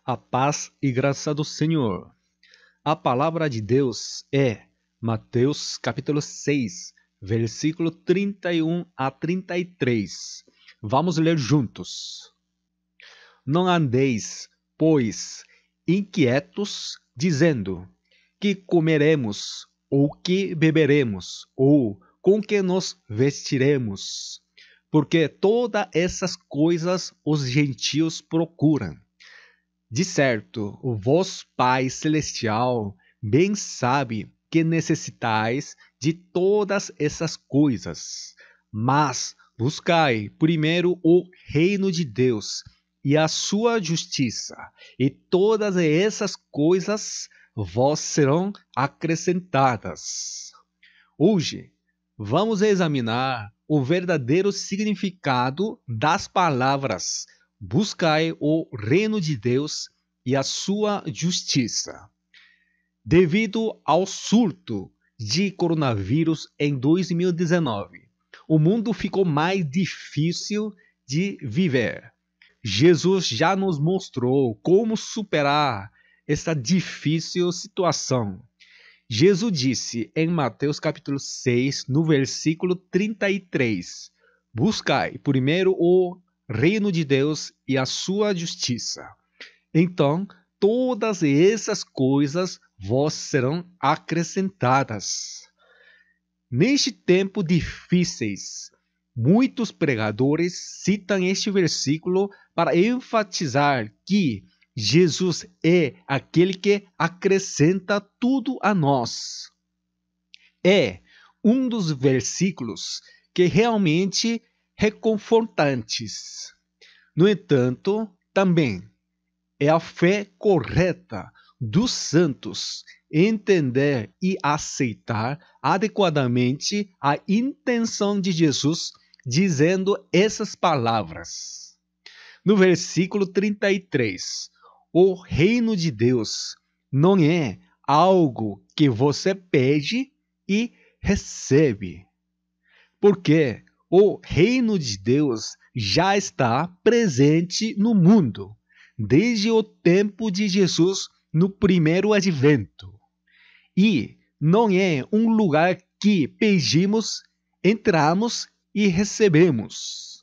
A paz e graça do Senhor. A palavra de Deus é Mateus capítulo 6, versículo 31 a 33. Vamos ler juntos. Não andeis, pois, inquietos, dizendo: que comeremos, ou que beberemos, ou com que nos vestiremos? Porque todas essas coisas os gentios procuram. De certo, o vosso Pai Celestial bem sabe que necessitais de todas essas coisas. Mas buscai primeiro o reino de Deus e a sua justiça, e todas essas coisas vos serão acrescentadas. Hoje, vamos examinar o verdadeiro significado das palavras: buscai o reino de Deus e a sua justiça. Devido ao surto de coronavírus em 2019, o mundo ficou mais difícil de viver. Jesus já nos mostrou como superar essa difícil situação. Jesus disse em Mateus capítulo 6, no versículo 33, buscai primeiro o reino de Deus e a sua justiça. Então, todas essas coisas vos serão acrescentadas. Neste tempo difíceis, muitos pregadores citam este versículo para enfatizar que Jesus é aquele que acrescenta tudo a nós. É um dos versículos que realmente reconfortantes. No entanto, também é a fé correta dos santos entender e aceitar adequadamente a intenção de Jesus dizendo essas palavras. No versículo 33, o reino de Deus não é algo que você pede e recebe, porque o reino de Deus já está presente no mundo, desde o tempo de Jesus no primeiro advento. E não é um lugar que pedimos, entramos e recebemos.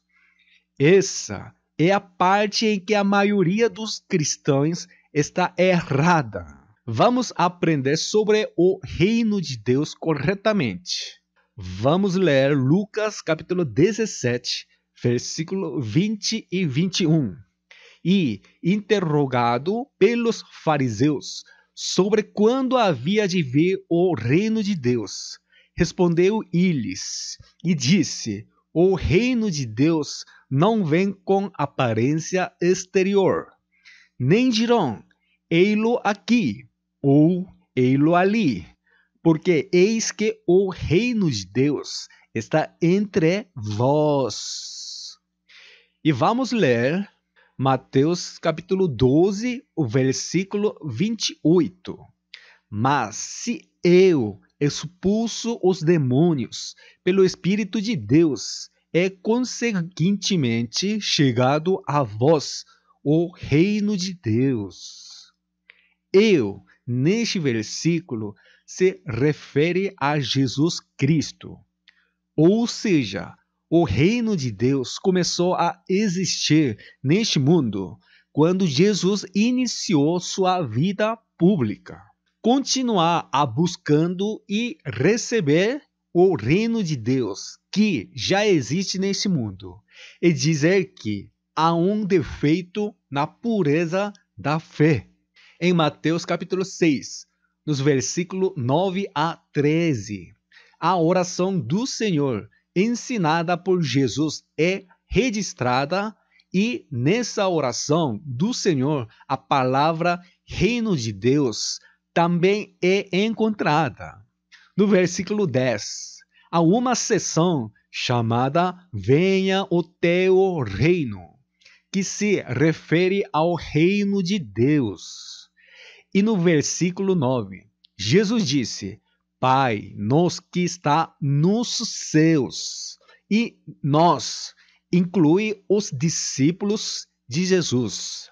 Essa é a parte em que a maioria dos cristãos está errada. Vamos aprender sobre o reino de Deus corretamente. Vamos ler Lucas capítulo 17, versículo 20 e 21. E, interrogado pelos fariseus sobre quando havia de vir o reino de Deus, respondeu-lhes e disse: o reino de Deus não vem com aparência exterior, nem dirão: ei-lo aqui, ou ei-lo ali, porque eis que o reino de Deus está entre vós. E vamos ler Mateus capítulo 12, o versículo 28. Mas se eu expulso os demônios pelo Espírito de Deus, é consequentemente chegado a vós o reino de Deus. Eu, neste versículo, se refere a Jesus Cristo. Ou seja, o reino de Deus começou a existir neste mundo quando Jesus iniciou sua vida pública. Continuar a buscando e receber o reino de Deus que já existe neste mundo e dizer que há um defeito na pureza da fé. Em Mateus capítulo 6, nos versículos 9 a 13, a oração do Senhor ensinada por Jesus é registrada e nessa oração do Senhor a palavra reino de Deus também é encontrada. No versículo 10, há uma seção chamada Venha o teu reino, que se refere ao reino de Deus. E no versículo 9, Jesus disse: Pai, nós que está nos céus. E nós inclui os discípulos de Jesus.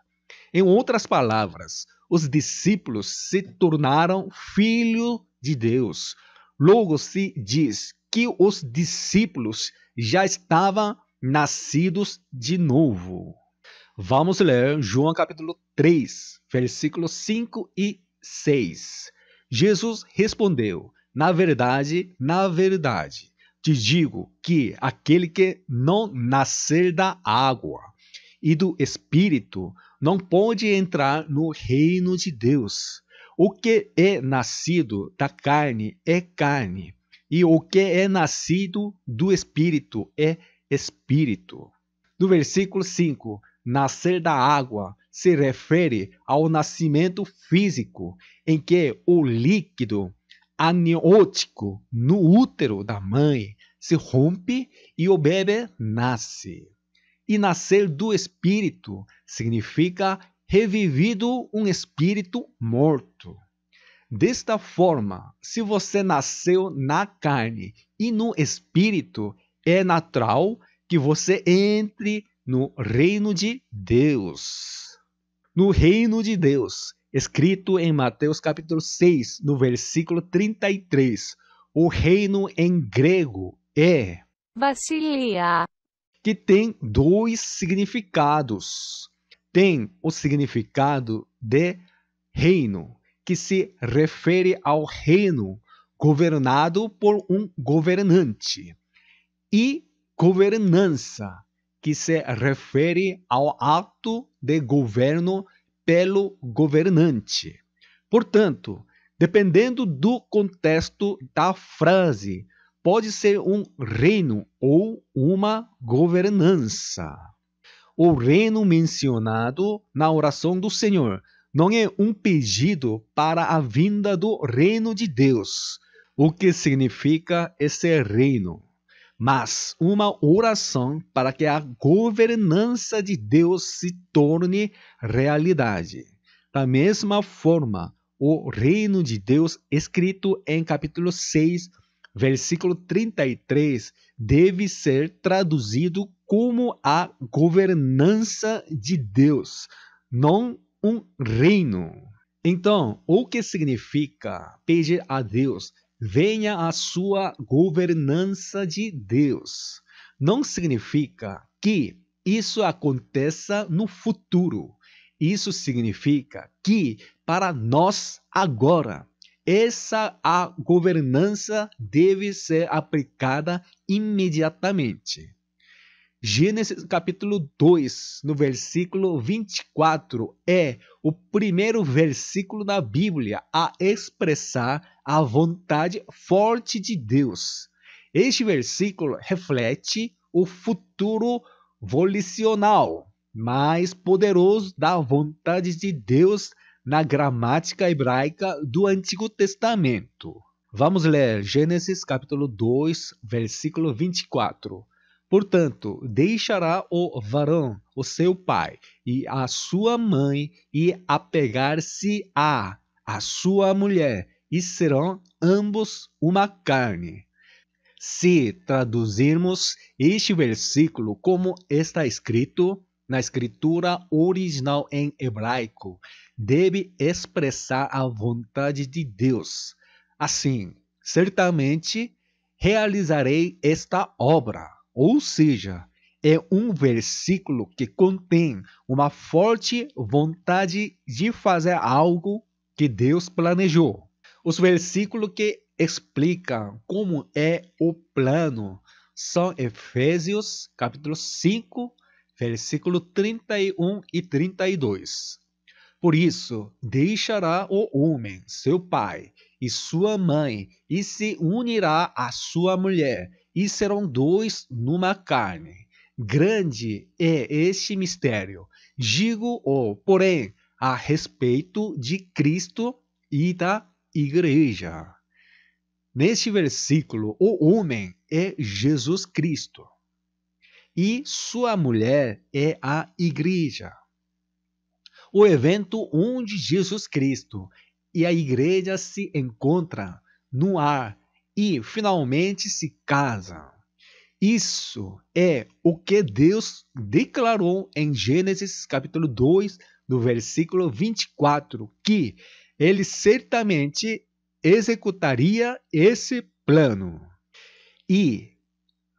Em outras palavras, os discípulos se tornaram filhos de Deus. Logo se diz que os discípulos já estavam nascidos de novo. Vamos ler João capítulo 3, versículos 5 e 6. Jesus respondeu: na verdade, te digo que aquele que não nascer da água e do Espírito não pode entrar no reino de Deus. O que é nascido da carne é carne, e o que é nascido do Espírito é Espírito. No versículo 5, nascer da água se refere ao nascimento físico, em que o líquido amniótico no útero da mãe se rompe e o bebê nasce. E nascer do Espírito significa revivido um espírito morto. Desta forma, se você nasceu na carne e no Espírito, é natural que você entre no reino de Deus. No reino de Deus, escrito em Mateus capítulo 6, no versículo 33, o reino em grego é Βασιλεία, que tem dois significados. Tem o significado de reino, que se refere ao reino governado por um governante, e governança, que se refere ao ato de governo pelo governante. Portanto, dependendo do contexto da frase, pode ser um reino ou uma governança. O reino mencionado na oração do Senhor não é um pedido para a vinda do reino de Deus, o que significa esse reino, mas uma oração para que a governança de Deus se torne realidade. Da mesma forma, o reino de Deus, escrito em capítulo 6, versículo 33, deve ser traduzido como a governança de Deus, não um reino. Então, o que significa pedir a Deus venha a sua governança de Deus? Não significa que isso aconteça no futuro. Isso significa que para nós agora, a governança deve ser aplicada imediatamente. Gênesis capítulo 2, no versículo 24, é o primeiro versículo da Bíblia a expressar a vontade forte de Deus. Este versículo reflete o futuro volicional mais poderoso da vontade de Deus na gramática hebraica do Antigo Testamento. Vamos ler Gênesis capítulo 2, versículo 24. Portanto, deixará o varão, o seu pai, e a sua mãe, e apegar-se a sua mulher, e serão ambos uma carne. Se traduzirmos este versículo como está escrito na escritura original em hebraico, deve expressar a vontade de Deus. Assim, certamente realizarei esta obra. Ou seja, é um versículo que contém uma forte vontade de fazer algo que Deus planejou. Os versículos que explicam como é o plano são Efésios, capítulo 5, versículo 31 e 32. Por isso, deixará o homem, seu pai, e sua mãe, e se unirá à sua mulher, e serão dois numa carne. Grande é este mistério. Digo-o, porém, a respeito de Cristo e da igreja. Neste versículo, o homem é Jesus Cristo e sua mulher é a igreja. O evento onde Jesus Cristo e a igreja se encontram no ar e finalmente se casam. Isso é o que Deus declarou em Gênesis capítulo 2, no versículo 24, que ele certamente executaria esse plano. E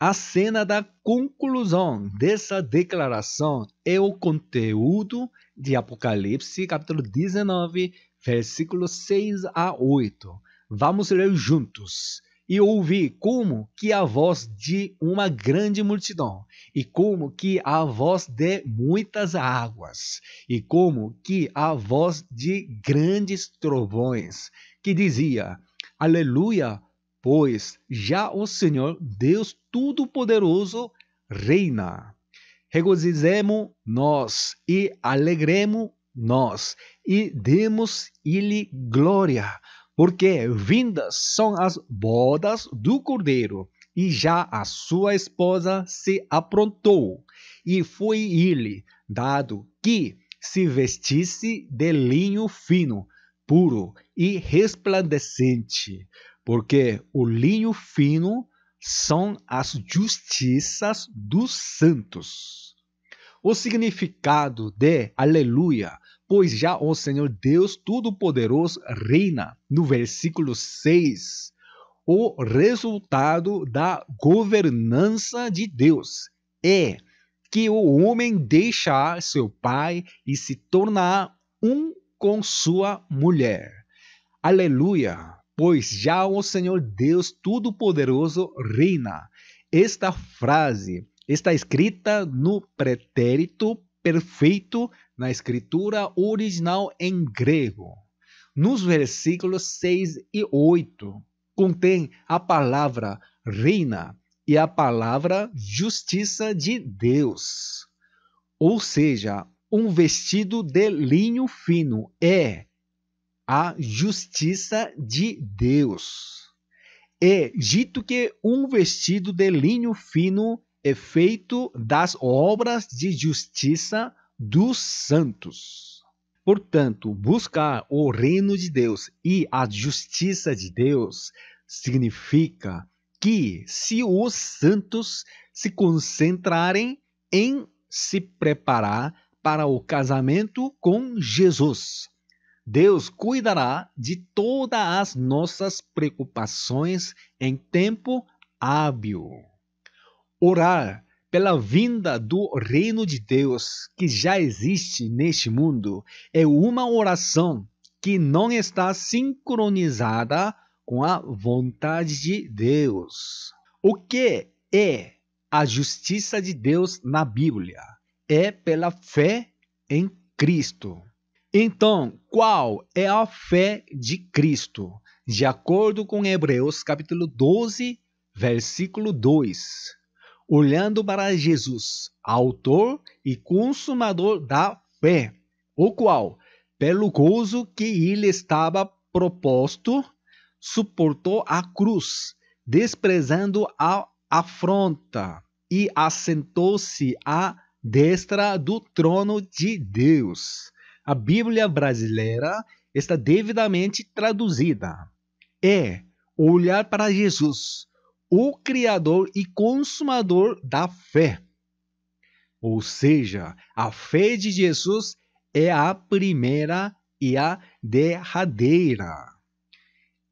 a cena da conclusão dessa declaração é o conteúdo de Apocalipse, capítulo 19, versículos 6 a 8. Vamos ler juntos. E ouvi como que a voz de uma grande multidão, e como que a voz de muitas águas, e como que a voz de grandes trovões, que dizia: Aleluia, pois já o Senhor Deus Todo-Poderoso reina. Regozijemo-nos e alegremo-nos e demos-lhe glória, porque vindas são as bodas do Cordeiro, e já a sua esposa se aprontou, e foi-lhe dado que se vestisse de linho fino, puro e resplandecente, porque o linho fino são as justiças dos santos. O significado de aleluia, pois já o Senhor Deus Todo-Poderoso reina, no versículo 6, o resultado da governança de Deus é que o homem deixar seu pai e se tornar um com sua mulher. Aleluia, pois já o Senhor Deus Todo-Poderoso reina. Esta frase está escrita no pretérito perfeito na escritura original em grego. Nos versículos 6 e 8, contém a palavra reina e a palavra justiça de Deus. Ou seja, um vestido de linho fino é a justiça de Deus. É dito que um vestido de linho fino é feito das obras de justiça dos santos. Portanto, buscar o reino de Deus e a justiça de Deus significa que se os santos se concentrarem em se preparar para o casamento com Jesus, Deus cuidará de todas as nossas preocupações em tempo hábil. Orar pela vinda do reino de Deus que já existe neste mundo é uma oração que não está sincronizada com a vontade de Deus. O que é a justiça de Deus na Bíblia? É pela fé em Cristo. Então, qual é a fé de Cristo? De acordo com Hebreus capítulo 12, versículo 2. Olhando para Jesus, autor e consumador da fé, o qual, pelo gozo que lhe estava proposto, suportou a cruz, desprezando a afronta, e assentou-se à destra do trono de Deus. A Bíblia brasileira está devidamente traduzida. É olhar para Jesus, o Criador e Consumador da fé. Ou seja, a fé de Jesus é a primeira e a derradeira.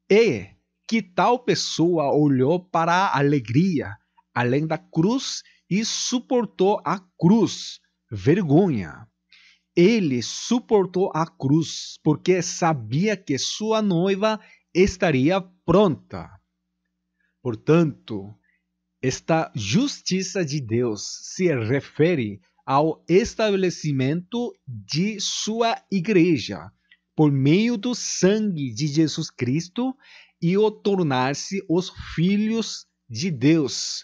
E que tal pessoa olhou para a alegria além da cruz e suportou a cruz, vergonha. Ele suportou a cruz porque sabia que sua noiva estaria pronta. Portanto, esta justiça de Deus se refere ao estabelecimento de sua igreja por meio do sangue de Jesus Cristo e o tornar-se os filhos de Deus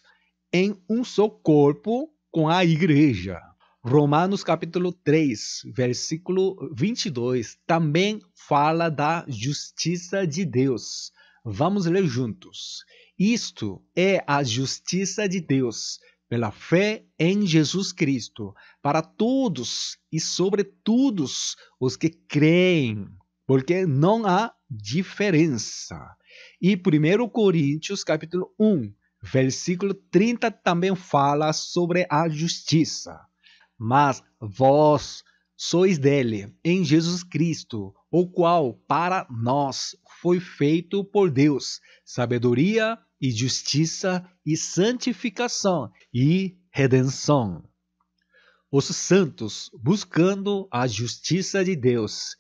em um só corpo com a igreja. Romanos capítulo 3, versículo 22, também fala da justiça de Deus. Vamos ler juntos. Isto é a justiça de Deus, pela fé em Jesus Cristo, para todos e sobretudo os que creem, porque não há diferença. E 1 Coríntios capítulo 1, versículo 30 também fala sobre a justiça. Mas vós sois dele, em Jesus Cristo, o qual para nós foi feito por Deus, sabedoria e justiça e santificação e redenção. Os santos buscando a justiça de Deus.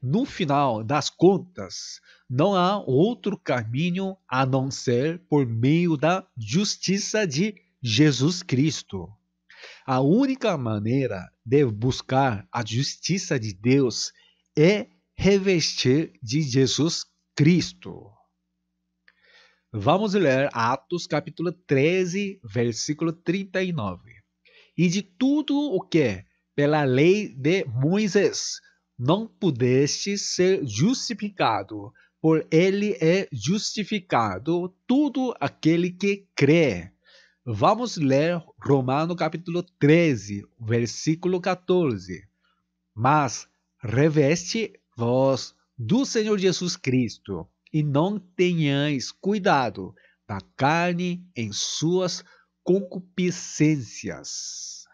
No final das contas, não há outro caminho a não ser por meio da justiça de Jesus Cristo. A única maneira de buscar a justiça de Deus é revestir de Jesus Cristo. Vamos ler Atos capítulo 13, versículo 39. E de tudo o que, pela lei de Moisés, não pudeste ser justificado, por ele é justificado todo aquele que crê. Vamos ler Romanos capítulo 13, versículo 14. Mas reveste-vos do Senhor Jesus Cristo, e não tenhais cuidado da carne em suas concupiscências.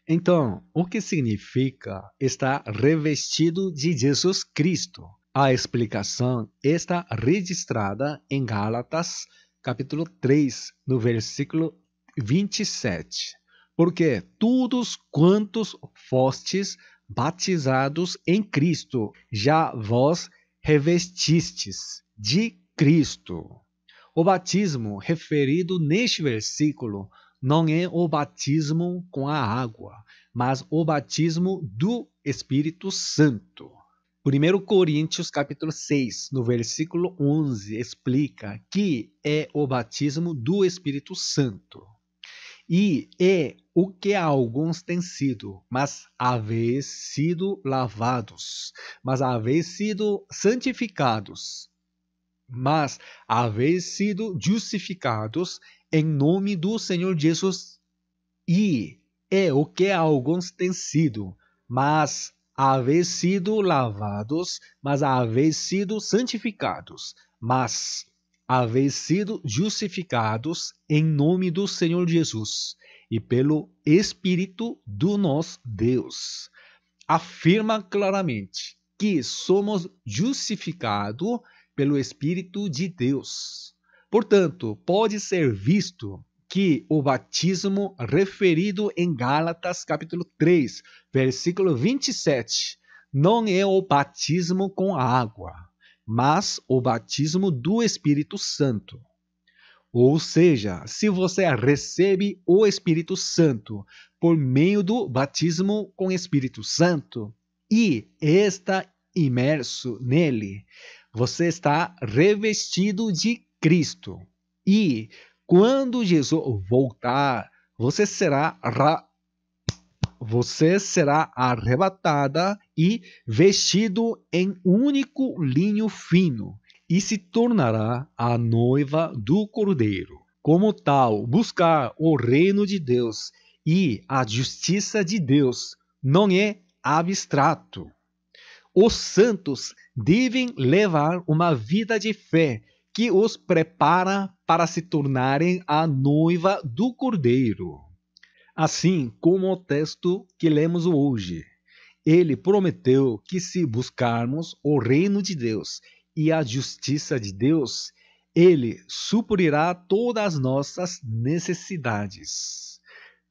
Então, o que significa estar revestido de Jesus Cristo? A explicação está registrada em Gálatas, capítulo 3, no versículo 27. Porque todos quantos fostes batizados em Cristo, já vos revestistes de Cristo. O batismo referido neste versículo não é o batismo com a água, mas o batismo do Espírito Santo. 1 Coríntios capítulo 6, no versículo 11, explica que é o batismo do Espírito Santo. E é o que alguns têm sido, mas haveis sido lavados, mas haveis sido santificados, mas haveis sido justificados em nome do Senhor Jesus. E é o que alguns têm sido, mas haveis sido lavados, mas haveis sido santificados, mas haveis sido justificados em nome do Senhor Jesus e pelo Espírito do nosso Deus. Afirma claramente que somos justificados pelo Espírito de Deus. Portanto, pode ser visto que o batismo referido em Gálatas capítulo 3, versículo 27, não é o batismo com água, mas o batismo do Espírito Santo. Ou seja, se você recebe o Espírito Santo por meio do batismo com o Espírito Santo e está imerso nele, você está revestido de Cristo. E quando Jesus voltar, você será arrebatada e vestido em único linho fino e se tornará a noiva do Cordeiro. Como tal, buscar o reino de Deus e a justiça de Deus não é abstrato. Os santos devem levar uma vida de fé que os prepara para se tornarem a noiva do Cordeiro. Assim como o texto que lemos hoje, ele prometeu que se buscarmos o reino de Deus e a justiça de Deus, ele suprirá todas as nossas necessidades.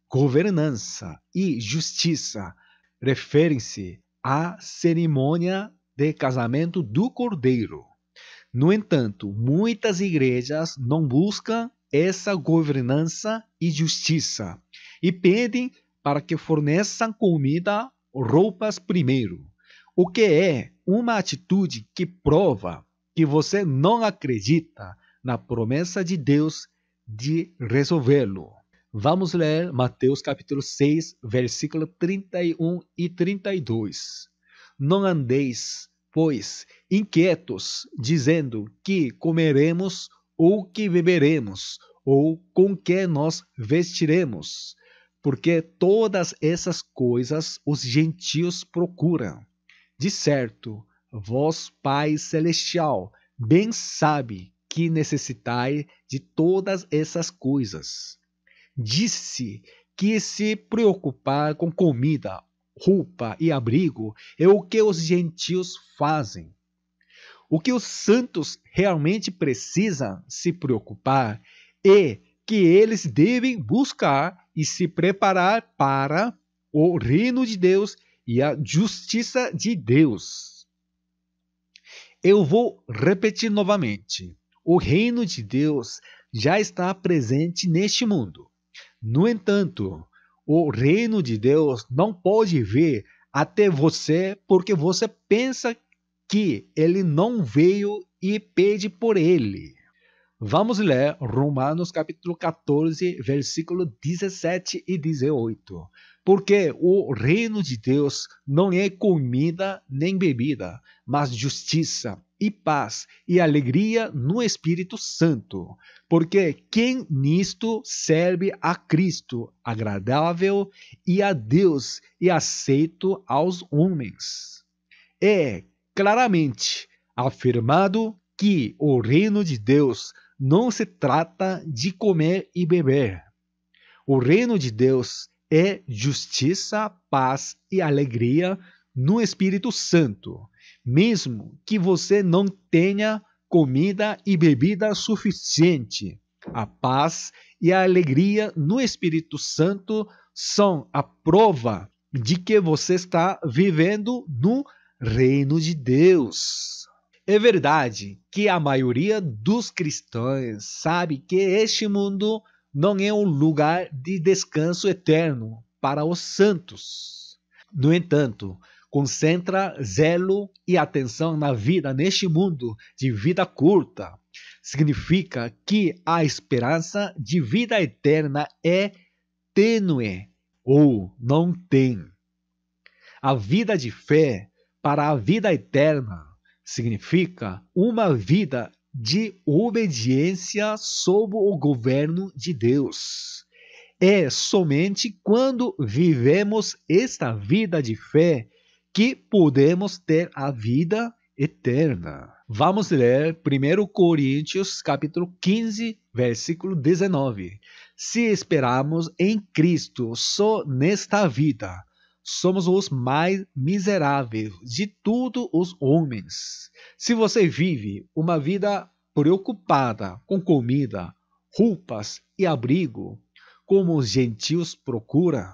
Governança e justiça referem-se à cerimônia de casamento do Cordeiro. No entanto, muitas igrejas não buscam essa governança e justiça e pedem para que forneçam comida, roupas primeiro, o que é uma atitude que prova que você não acredita na promessa de Deus de resolvê-lo. Vamos ler Mateus capítulo 6, versículo 31 e 32. Não andeis, pois, inquietos, dizendo que comeremos ou que beberemos, ou com que nos vestiremos, porque todas essas coisas os gentios procuram. De certo, vós, Pai Celestial, bem sabe que necessitai de todas essas coisas. Disse que se preocupar com comida roupa e abrigo é o que os gentios fazem. O que os santos realmente precisam se preocupar é que eles devem buscar e se preparar para o reino de Deus e a justiça de Deus. Eu vou repetir novamente. O reino de Deus já está presente neste mundo. No entanto, o reino de Deus não pode vir até você porque você pensa que ele não veio e pede por ele. Vamos ler Romanos capítulo 14, versículo 17 e 18. Porque o reino de Deus não é comida nem bebida, mas justiça e paz e alegria no Espírito Santo. Porque quem nisto serve a Cristo, agradável e a Deus e aceito aos homens. É claramente afirmado que o reino de Deus não se trata de comer e beber. O reino de Deus é justiça, paz e alegria no Espírito Santo, mesmo que você não tenha comida e bebida suficiente. A paz e a alegria no Espírito Santo são a prova de que você está vivendo no reino de Deus. É verdade que a maioria dos cristãos sabe que este mundo não é um lugar de descanso eterno para os santos. No entanto, concentra zelo e atenção na vida neste mundo de vida curta. Significa que a esperança de vida eterna é tênue ou não tem. A vida de fé para a vida eterna significa uma vida de obediência sob o governo de Deus. É somente quando vivemos esta vida de fé que podemos ter a vida eterna. Vamos ler 1 Coríntios capítulo 15, versículo 19. Se esperamos em Cristo só nesta vida, somos os mais miseráveis de todos os homens. Se você vive uma vida preocupada com comida, roupas e abrigo, como os gentios procuram,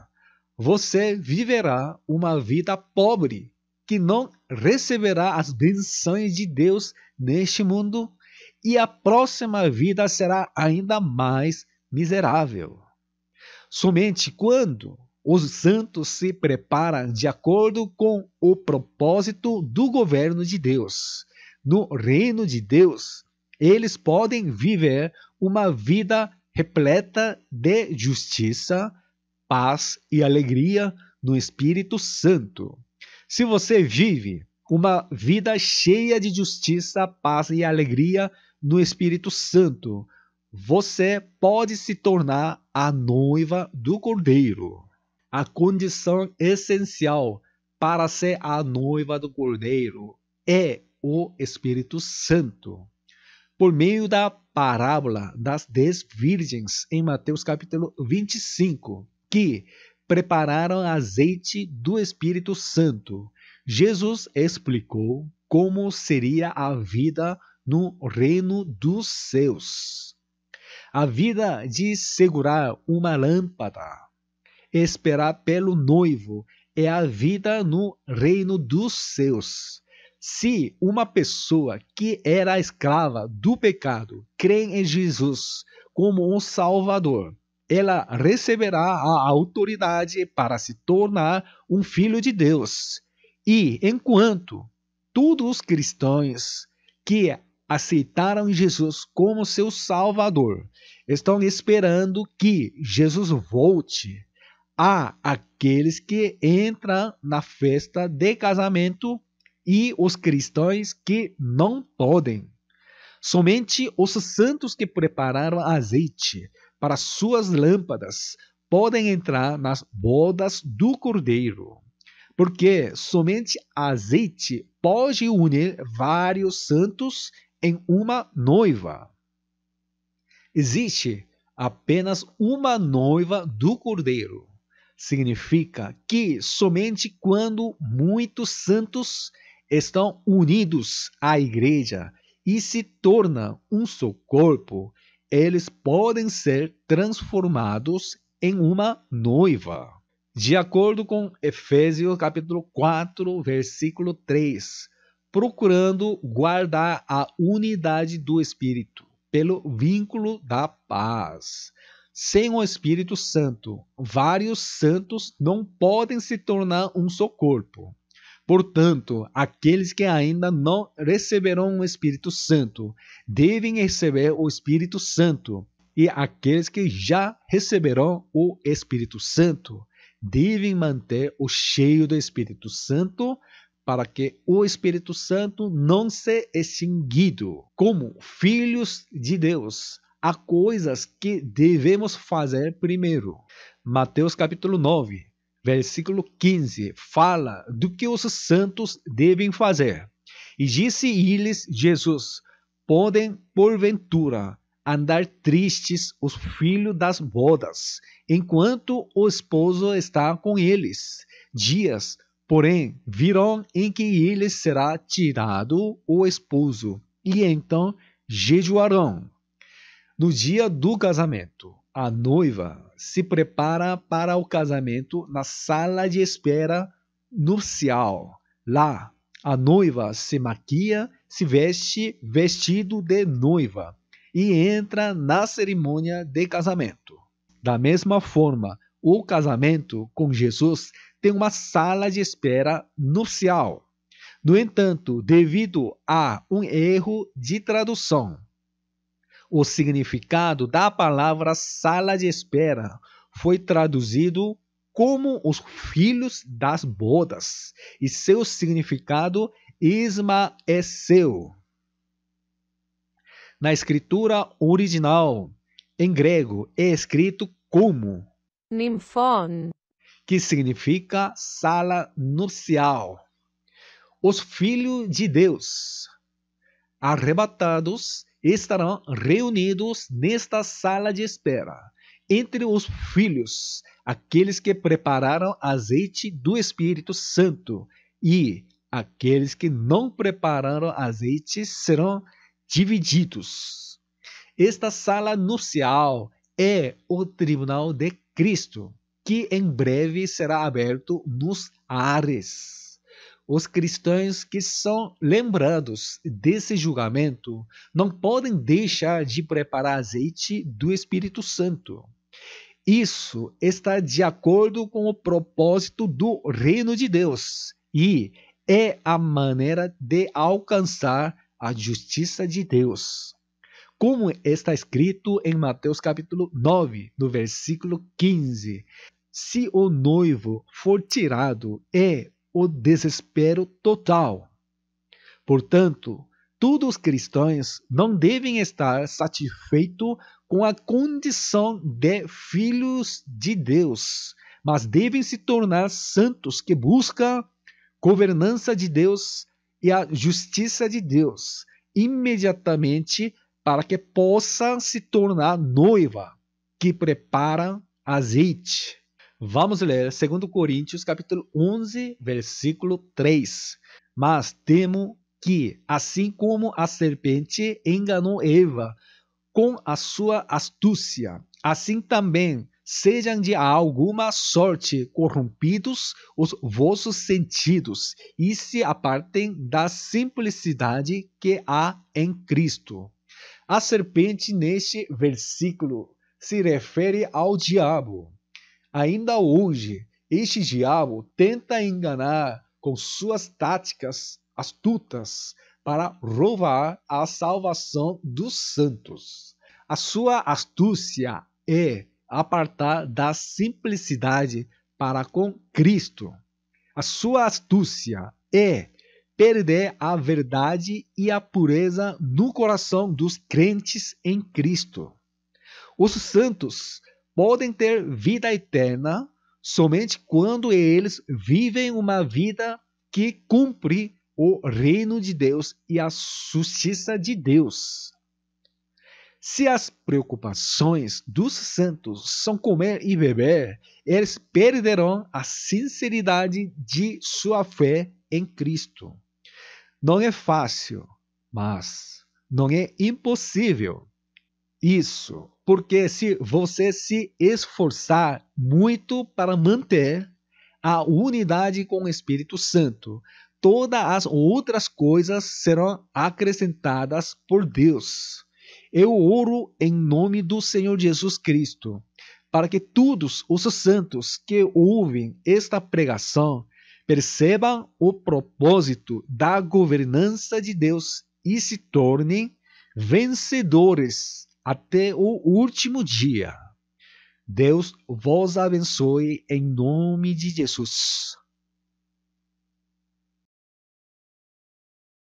você viverá uma vida pobre, que não receberá as bênçãos de Deus neste mundo, e a próxima vida será ainda mais miserável. Somente quando os santos se preparam de acordo com o propósito do governo de Deus. No reino de Deus, eles podem viver uma vida repleta de justiça, paz e alegria no Espírito Santo. Se você vive uma vida cheia de justiça, paz e alegria no Espírito Santo, você pode se tornar a noiva do Cordeiro. A condição essencial para ser a noiva do Cordeiro é o Espírito Santo. Por meio da parábola das 10 virgens em Mateus capítulo 25, que prepararam azeite do Espírito Santo, Jesus explicou como seria a vida no reino dos céus. A vida de segurar uma lâmpada, esperar pelo noivo, é a vida no reino dos céus. Se uma pessoa que era escrava do pecado crê em Jesus como um Salvador, ela receberá a autoridade para se tornar um filho de Deus. E enquanto todos os cristãos que aceitaram Jesus como seu Salvador estão esperando que Jesus volte, há aqueles que entram na festa de casamento e os cristãos que não podem. Somente os santos que prepararam azeite para suas lâmpadas podem entrar nas bodas do Cordeiro, porque somente azeite pode unir vários santos em uma noiva. Existe apenas uma noiva do Cordeiro. significa que somente quando muitos santos estão unidos à igreja e se tornam um só corpo, eles podem ser transformados em uma noiva. De acordo com Efésios capítulo 4, versículo 3, procurando guardar a unidade do Espírito pelo vínculo da paz. Sem o Espírito Santo, vários santos não podem se tornar um só corpo. Portanto, aqueles que ainda não receberão o Espírito Santo devem receber o Espírito Santo, e aqueles que já receberão o Espírito Santo devem manter o cheio do Espírito Santo para que o Espírito Santo não seja extinguido. Como filhos de Deus, há coisas que devemos fazer primeiro. Mateus capítulo 9, versículo 15, fala do que os santos devem fazer. E disse-lhes Jesus: podem, porventura, andar tristes os filhos das bodas, enquanto o esposo está com eles. Dias, porém, virão em que lhes será tirado o esposo, e então jejuarão. No dia do casamento, a noiva se prepara para o casamento na sala de espera nupcial. Lá, a noiva se maquia, se veste vestido de noiva e entra na cerimônia de casamento. Da mesma forma, o casamento com Jesus tem uma sala de espera nupcial. No entanto, devido a um erro de tradução, o significado da palavra sala de espera foi traduzido como os filhos das bodas, e seu significado esmaeceu. Na escritura original, em grego, é escrito como nymphon, que significa sala nupcial. Os filhos de Deus, arrebatados, estarão reunidos nesta sala de espera. Entre os filhos, aqueles que prepararam azeite do Espírito Santo, e aqueles que não prepararam azeite serão divididos. Esta sala nupcial é o tribunal de Cristo, que em breve será aberto nos ares. Os cristãos que são lembrados desse julgamento não podem deixar de preparar azeite do Espírito Santo. Isso está de acordo com o propósito do reino de Deus e é a maneira de alcançar a justiça de Deus. Como está escrito em Mateus capítulo 9, no versículo 15, se o noivo for tirado, é o desespero total. Portanto, todos os cristãos não devem estar satisfeitos com a condição de filhos de Deus, mas devem se tornar santos que buscam governança de Deus e a justiça de Deus imediatamente para que possa se tornar noiva que prepara azeite. Vamos ler 2 Coríntios capítulo 11, versículo 3. Mas temo que, assim como a serpente enganou Eva com a sua astúcia, assim também sejam de alguma sorte corrompidos os vossos sentidos e se apartem da simplicidade que há em Cristo. A serpente neste versículo se refere ao diabo. Ainda hoje, este diabo tenta enganar com suas táticas astutas para roubar a salvação dos santos. A sua astúcia é apartar da simplicidade para com Cristo. A sua astúcia é perder a verdade e a pureza no coração dos crentes em Cristo. Os santos podem ter vida eterna somente quando eles vivem uma vida que cumpre o reino de Deus e a justiça de Deus. Se as preocupações dos santos são comer e beber, eles perderão a sinceridade de sua fé em Cristo. Não é fácil, mas não é impossível. Isso, porque se você se esforçar muito para manter a unidade com o Espírito Santo, todas as outras coisas serão acrescentadas por Deus. Eu oro em nome do Senhor Jesus Cristo, para que todos os santos que ouvem esta pregação percebam o propósito da governança de Deus e se tornem vencedores até o último dia. Deus vos abençoe em nome de Jesus.